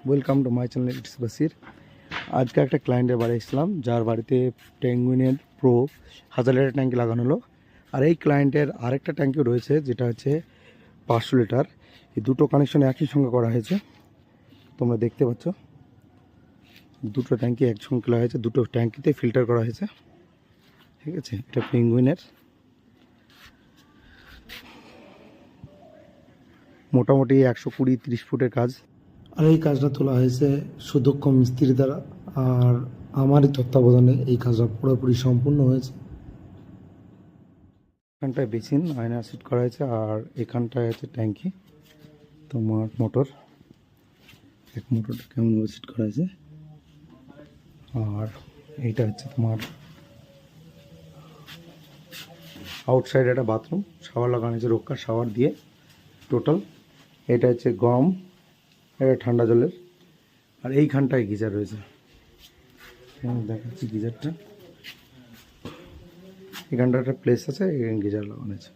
Welcome to my channel it's বাসির। আজকে একটা ক্লায়েন্টের বাড়ি এসেছিলাম, যার বাড়িতে পেঙ্গুইনের প্রো 1000 লিটার ট্যাঙ্কি লাগানো হলো। আর এই ক্লায়েন্টের আরেকটা ট্যাঙ্কি রয়েছে, যেটা হচ্ছে 500 লিটার। এই দুটো কানেকশন একই সঙ্গে করা হয়েছে, তোমরা দেখতে পাচ্ছ। দুটো ট্যাঙ্কি একসঙ্গে খোলা হয়েছে, দুটো ট্যাঙ্কিতে ফিল্টার করা হয়েছে। ঠিক আছে, এটা পেঙ্গুইনের মোটামুটি 120-30 ফুটের কাজ। আর এই কাজটা তোলা হয়েছে সুদক্ষ মিস্ত্রি দ্বারা, আর আমারই তত্ত্বাবধানে এই কাজটা পুরোপুরি সম্পূর্ণ হয়েছে। এখানটায় বেসিন আয়না সেট করা হয়েছে, আর এখানটায় আছে ট্যাঙ্কি, তোমার মোটর, এক মোটরটা কেমন সেট করা হয়েছে। আর এইটা হচ্ছে তোমার আউটসাইড একটা বাথরুম, শাওয়ার লাগানো হয়েছে, রক্ষা শাওয়ার দিয়ে টোটাল। এটা হচ্ছে গরম, এটা ঠান্ডা জলের। আর এইখানটায় গিজার রয়েছে, দেখাচ্ছি গিজারটা। এখানটা একটা প্লেস আছে, এখানে গিজার লাগানো আছে।